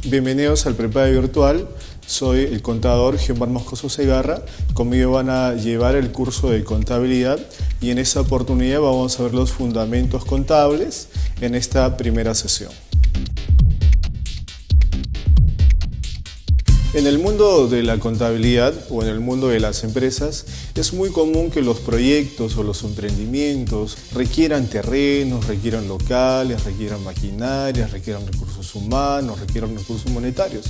Bienvenidos al Prepade Virtual. Soy el contador Giomar Moscoso Segarra. Conmigo van a llevar el curso de contabilidad y en esta oportunidad vamos a ver los fundamentos contables en esta primera sesión. En el mundo de la contabilidad o en el mundo de las empresas es muy común que los proyectos o los emprendimientos requieran terrenos, requieran locales, requieran maquinarias, requieran recursos humanos, requieran recursos monetarios.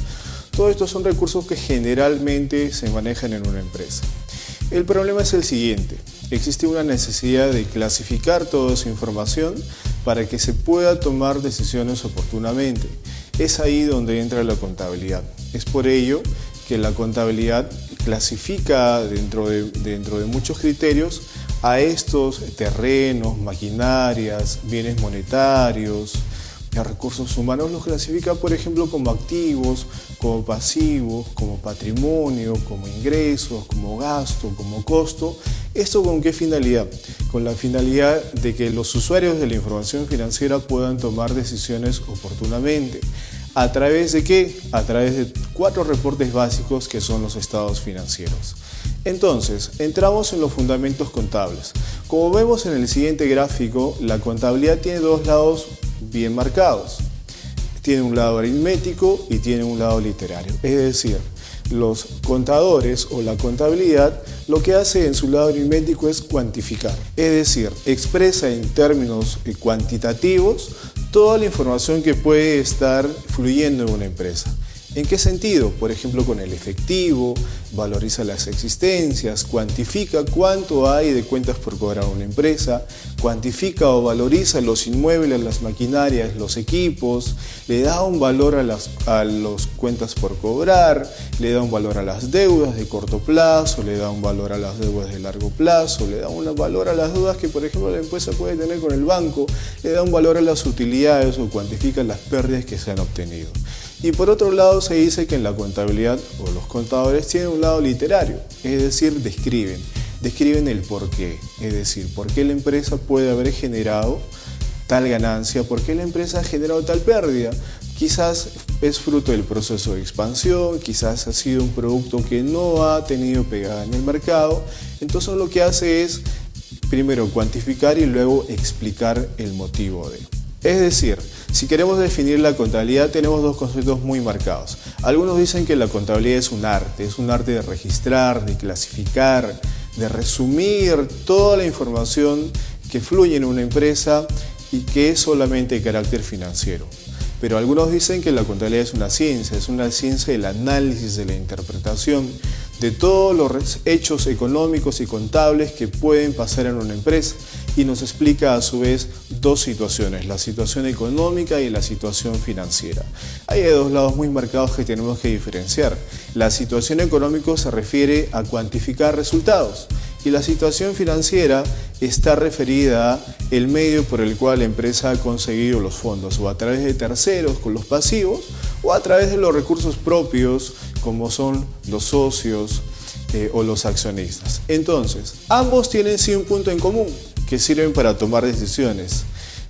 Todos estos son recursos que generalmente se manejan en una empresa. El problema es el siguiente: existe una necesidad de clasificar toda esa información para que se pueda tomar decisiones oportunamente. Es ahí donde entra la contabilidad. Es por ello que la contabilidad clasifica dentro de muchos criterios a estos terrenos, maquinarias, bienes monetarios, recursos humanos. Los clasifica, por ejemplo, como activos, como pasivos, como patrimonio, como ingresos, como gasto, como costo. ¿Esto con qué finalidad? Con la finalidad de que los usuarios de la información financiera puedan tomar decisiones oportunamente. ¿A través de qué? A través de 4 reportes básicos que son los estados financieros. Entonces, entramos en los fundamentos contables. Como vemos en el siguiente gráfico, la contabilidad tiene dos lados bien marcados. Tiene un lado aritmético y tiene un lado literario. Es decir, los contadores o la contabilidad lo que hace en su lado aritmético es cuantificar. Es decir, expresa en términos cuantitativos toda la información que puede estar fluyendo en una empresa. ¿En qué sentido? Por ejemplo, con el efectivo, valoriza las existencias, cuantifica cuánto hay de cuentas por cobrar una empresa, cuantifica o valoriza los inmuebles, las maquinarias, los equipos, le da un valor a las cuentas por cobrar, le da un valor a las deudas de corto plazo, le da un valor a las deudas de largo plazo, le da un valor a las deudas que, por ejemplo, la empresa puede tener con el banco, le da un valor a las utilidades o cuantifica las pérdidas que se han obtenido. Y por otro lado se dice que en la contabilidad o los contadores tienen un lado literario, es decir, describen el porqué, es decir, por qué la empresa puede haber generado tal ganancia, por qué la empresa ha generado tal pérdida. Quizás es fruto del proceso de expansión, quizás ha sido un producto que no ha tenido pegada en el mercado. Entonces lo que hace es primero cuantificar y luego explicar el motivo de. Es decir, si queremos definir la contabilidad tenemos dos conceptos muy marcados. Algunos dicen que la contabilidad es un arte de registrar, de clasificar, de resumir toda la información que fluye en una empresa y que es solamente de carácter financiero. Pero algunos dicen que la contabilidad es una ciencia del análisis, de la interpretación de todos los hechos económicos y contables que pueden pasar en una empresa y nos explica a su vez dos situaciones, la situación económica y la situación financiera. Hay dos lados muy marcados que tenemos que diferenciar. La situación económica se refiere a cuantificar resultados y la situación financiera está referida a el medio por el cual la empresa ha conseguido los fondos, o a través de terceros con los pasivos o a través de los recursos propios como son los socios o los accionistas. Entonces, ambos tienen sí un punto en común que sirven para tomar decisiones.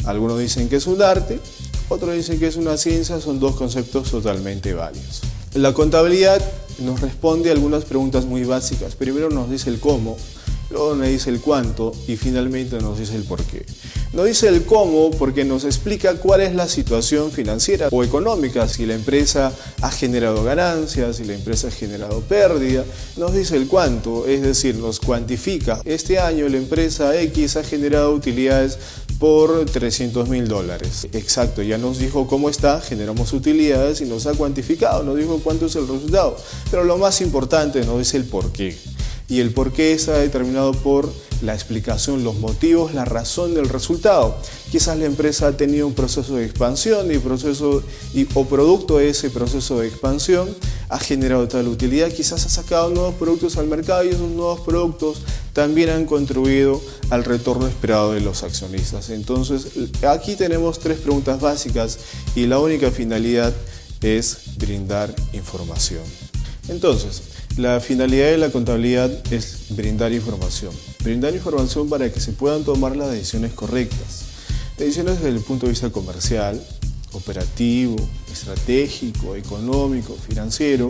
Algunos dicen que es un arte, otros dicen que es una ciencia, son dos conceptos totalmente válidos. La contabilidad nos responde a algunas preguntas muy básicas. Primero nos dice el cómo, luego nos dice el cuánto y finalmente nos dice el por qué. Nos dice el cómo porque nos explica cuál es la situación financiera o económica, si la empresa ha generado ganancias, si la empresa ha generado pérdida. Nos dice el cuánto, es decir, nos cuantifica. Este año la empresa X ha generado utilidades por $300.000. Exacto, ya nos dijo cómo está, generamos utilidades y nos ha cuantificado, nos dijo cuánto es el resultado. Pero lo más importante nos dice el por qué. Y el por qué está determinado por la explicación, los motivos, la razón del resultado. Quizás la empresa ha tenido un proceso de expansión o producto de ese proceso de expansión ha generado tal utilidad, quizás ha sacado nuevos productos al mercado y esos nuevos productos también han contribuido al retorno esperado de los accionistas. Entonces, aquí tenemos 3 preguntas básicas y la única finalidad es brindar información. Entonces, la finalidad de la contabilidad es brindar información para que se puedan tomar las decisiones correctas. Decisiones desde el punto de vista comercial operativo, estratégico, económico, financiero,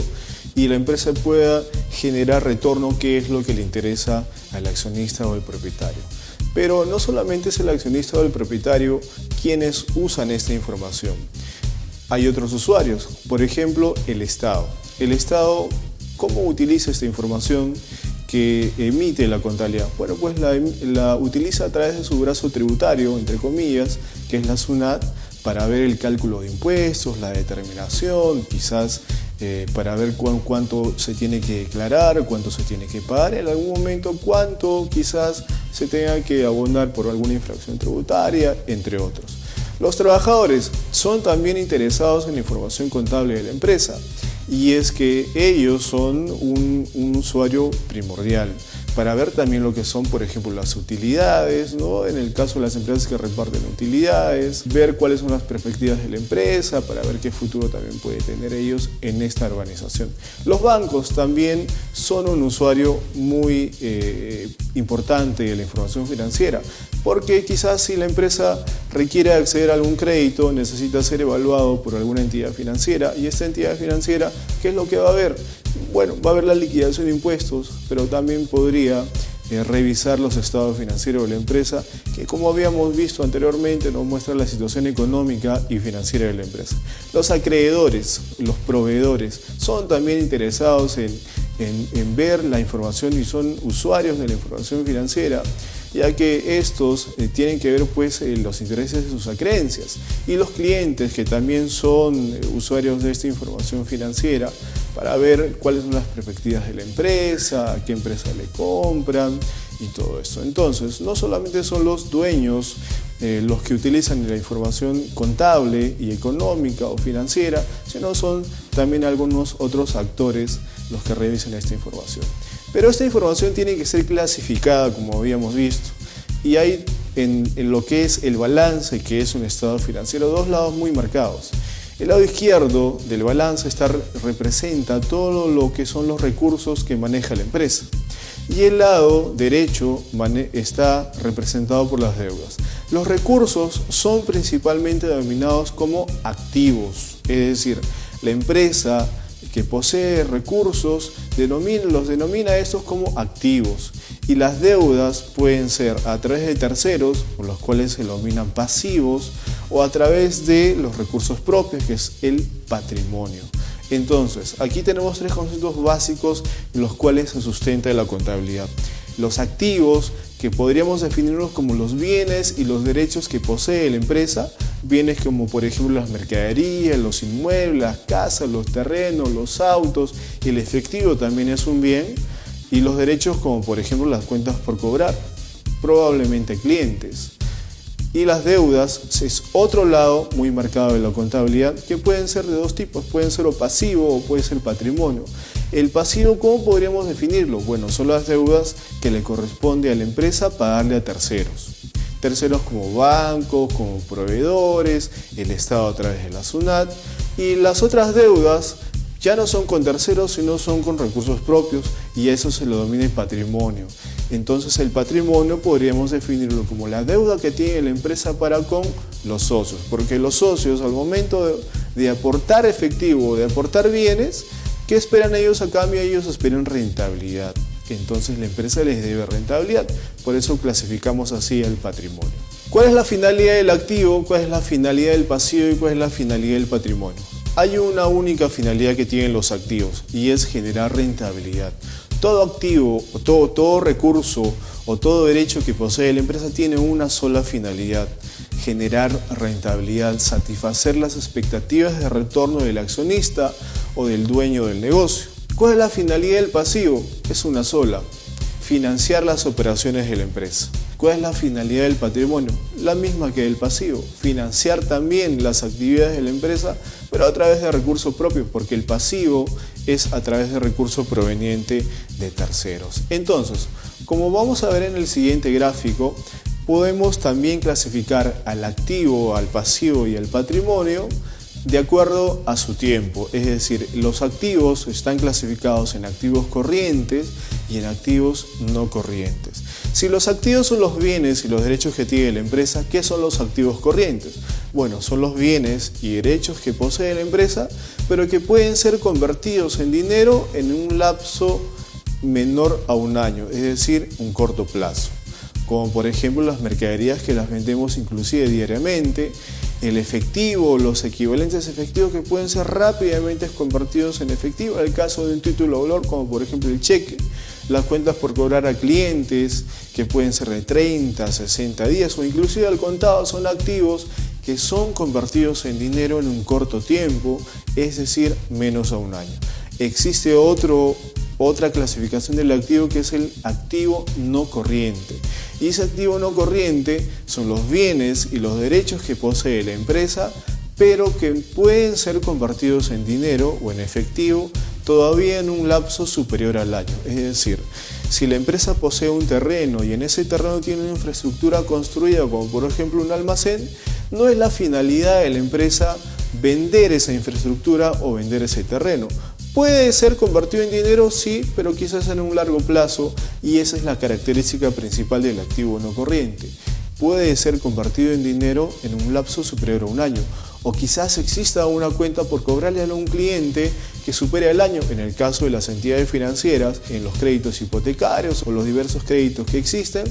y la empresa pueda generar retorno, que es lo que le interesa al accionista o al propietario. Pero no solamente es el accionista o el propietario quienes usan esta información. Hay otros usuarios, por ejemplo, el Estado. El Estado, ¿cómo utiliza esta información que emite la contabilidad? Bueno, pues la utiliza a través de su brazo tributario, entre comillas, que es la SUNAT, para ver el cálculo de impuestos, la determinación, quizás para ver cuánto se tiene que declarar, cuánto se tiene que pagar, en algún momento cuánto quizás se tenga que abonar por alguna infracción tributaria, entre otros. Los trabajadores son también interesados en la información contable de la empresa, y es que ellos son un usuario primordial para ver también lo que son, por ejemplo, las utilidades, ¿no? En el caso de las empresas que reparten utilidades, ver cuáles son las perspectivas de la empresa, para ver qué futuro también puede tener ellos en esta organización. Los bancos también son un usuario muy importante de la información financiera, porque quizás si la empresa requiere acceder a algún crédito, necesita ser evaluado por alguna entidad financiera, y esta entidad financiera, ¿qué es lo que va a ver? Bueno, va a haber la liquidación de impuestos, pero también podría revisar los estados financieros de la empresa, que, como habíamos visto anteriormente, nos muestra la situación económica y financiera de la empresa. Los acreedores, los proveedores, son también interesados en ver la información, y son usuarios de la información financiera, ya que estos tienen que ver pues los intereses de sus acreencias, y los clientes, que también son usuarios de esta información financiera, para ver cuáles son las perspectivas de la empresa, a qué empresa le compran y todo esto. Entonces, no solamente son los dueños los que utilizan la información contable y económica o financiera, sino son también algunos otros actores los que revisan esta información. Pero esta información tiene que ser clasificada, como habíamos visto, y hay en lo que es el balance, que es un estado financiero, dos lados muy marcados. El lado izquierdo del balance representa todo lo que son los recursos que maneja la empresa, y el lado derecho está representado por las deudas. Los recursos son principalmente denominados como activos, es decir, la empresa que posee recursos los denomina estos como activos, y las deudas pueden ser a través de terceros, por los cuales se denominan pasivos, o a través de los recursos propios, que es el patrimonio. Entonces, aquí tenemos tres conceptos básicos en los cuales se sustenta la contabilidad. Los activos, que podríamos definirlos como los bienes y los derechos que posee la empresa, bienes como por ejemplo las mercaderías, los inmuebles, las casas, los terrenos, los autos, el efectivo también es un bien, y los derechos como por ejemplo las cuentas por cobrar, probablemente clientes. Y las deudas es otro lado muy marcado de la contabilidad, que pueden ser de dos tipos, pueden ser o pasivo o puede ser patrimonio. El pasivo, ¿cómo podríamos definirlo? Bueno, son las deudas que le corresponde a la empresa pagarle a terceros. Terceros como bancos, como proveedores, el Estado a través de la SUNAT. Y las otras deudas ya no son con terceros, sino son con recursos propios, y eso se lo denomina patrimonio. Entonces el patrimonio podríamos definirlo como la deuda que tiene la empresa para con los socios, porque los socios, al momento de aportar efectivo o de aportar bienes, ¿qué esperan ellos a cambio? Ellos esperan rentabilidad. Entonces la empresa les debe rentabilidad, por eso clasificamos así el patrimonio. ¿Cuál es la finalidad del activo? ¿Cuál es la finalidad del pasivo? ¿Y cuál es la finalidad del patrimonio? Hay una única finalidad que tienen los activos, y es generar rentabilidad. Todo activo, o todo recurso o todo derecho que posee la empresa tiene una sola finalidad: generar rentabilidad, satisfacer las expectativas de retorno del accionista o del dueño del negocio. ¿Cuál es la finalidad del pasivo? Es una sola: financiar las operaciones de la empresa. ¿Cuál es la finalidad del patrimonio? La misma que del pasivo: financiar también las actividades de la empresa, pero a través de recursos propios, porque el pasivo es a través de recursos provenientes de terceros. Entonces, como vamos a ver en el siguiente gráfico, podemos también clasificar al activo, al pasivo y al patrimonio de acuerdo a su tiempo. Es decir, los activos están clasificados en activos corrientes y en activos no corrientes. Si los activos son los bienes y los derechos que tiene la empresa, ¿qué son los activos corrientes? Bueno, son los bienes y derechos que posee la empresa, pero que pueden ser convertidos en dinero en un lapso menor a un año, es decir, un corto plazo. Como por ejemplo las mercaderías que las vendemos inclusive diariamente, el efectivo, los equivalentes efectivos que pueden ser rápidamente convertidos en efectivo, en el caso de un título de valor como por ejemplo el cheque, las cuentas por cobrar a clientes que pueden ser de 30, 60 días o inclusive al contado, son activos que son convertidos en dinero en un corto tiempo, es decir, menos a un año. Existe otra clasificación del activo que es el activo no corriente. Y ese activo no corriente son los bienes y los derechos que posee la empresa, pero que pueden ser convertidos en dinero o en efectivo todavía en un lapso superior al año. Es decir, si la empresa posee un terreno y en ese terreno tiene una infraestructura construida, como por ejemplo un almacén, no es la finalidad de la empresa vender esa infraestructura o vender ese terreno. Puede ser convertido en dinero, sí, pero quizás en un largo plazo, y esa es la característica principal del activo no corriente. Puede ser convertido en dinero en un lapso superior a un año, o quizás exista una cuenta por cobrarle a un cliente que supere el año, en el caso de las entidades financieras, en los créditos hipotecarios o los diversos créditos que existen,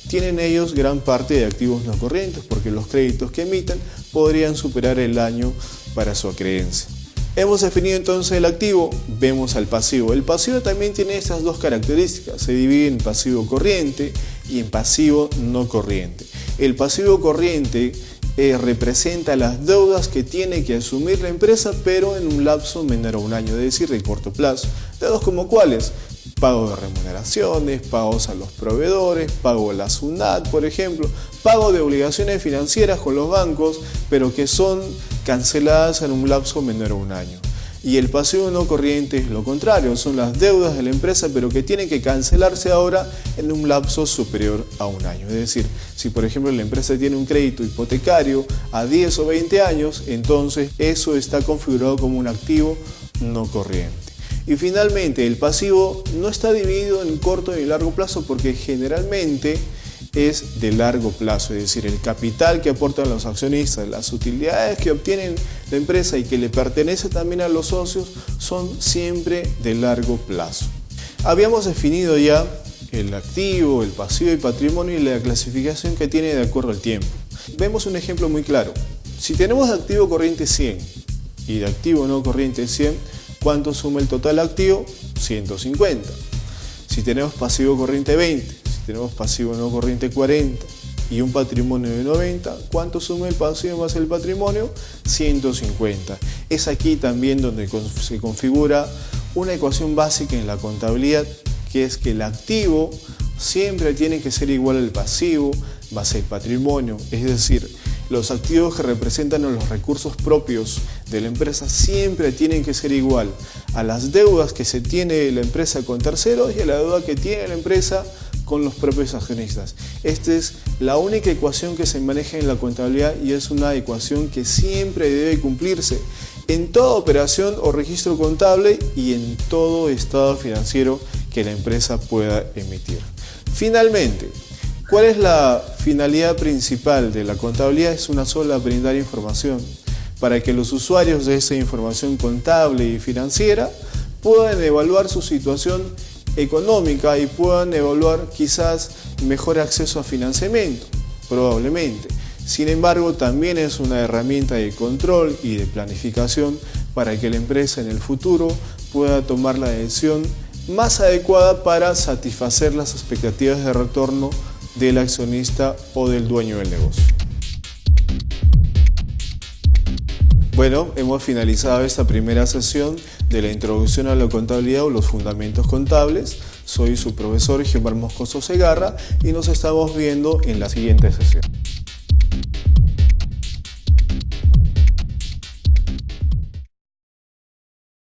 tienen ellos gran parte de activos no corrientes, porque los créditos que emiten podrían superar el año para su acreencia. Hemos definido entonces el activo, vemos al pasivo. El pasivo también tiene estas dos características, se divide en pasivo corriente y en pasivo no corriente. El pasivo corriente representa las deudas que tiene que asumir la empresa, pero en un lapso menor a un año, es decir, de corto plazo. Deudas como cuáles: pago de remuneraciones, pagos a los proveedores, pago a la SUNAT, por ejemplo, pago de obligaciones financieras con los bancos, pero que son canceladas en un lapso menor a un año. Y el pasivo no corriente es lo contrario, son las deudas de la empresa, pero que tienen que cancelarse ahora en un lapso superior a un año. Es decir, si por ejemplo la empresa tiene un crédito hipotecario a 10 o 20 años, entonces eso está configurado como un activo no corriente. Y finalmente, el pasivo no está dividido en corto y largo plazo porque generalmente es de largo plazo, es decir, el capital que aportan los accionistas, las utilidades que obtienen la empresa y que le pertenece también a los socios son siempre de largo plazo. Habíamos definido ya el activo, el pasivo y patrimonio y la clasificación que tiene de acuerdo al tiempo. Vemos un ejemplo muy claro. Si tenemos de activo corriente 100 y de activo no corriente 100, ¿cuánto suma el total activo? 150. Si tenemos pasivo corriente 20, si tenemos pasivo no corriente 40 y un patrimonio de 90, ¿cuánto suma el pasivo más el patrimonio? 150. Es aquí también donde se configura una ecuación básica en la contabilidad, que es que el activo siempre tiene que ser igual al pasivo más el patrimonio, es decir, los activos que representan los recursos propios de la empresa siempre tienen que ser igual a las deudas que se tiene la empresa con terceros y a la deuda que tiene la empresa con los propios accionistas. Esta es la única ecuación que se maneja en la contabilidad y es una ecuación que siempre debe cumplirse en toda operación o registro contable y en todo estado financiero que la empresa pueda emitir. Finalmente, ¿cuál es la finalidad principal de la contabilidad? Es una sola: brindar información para que los usuarios de esa información contable y financiera puedan evaluar su situación económica y puedan evaluar quizás mejor acceso a financiamiento, probablemente. Sin embargo, también es una herramienta de control y de planificación para que la empresa en el futuro pueda tomar la decisión más adecuada para satisfacer las expectativas de retorno del accionista o del dueño del negocio. Bueno, hemos finalizado esta primera sesión de la introducción a la contabilidad o los fundamentos contables. Soy su profesor Gilmar Moscoso Segarra y nos estamos viendo en la siguiente sesión.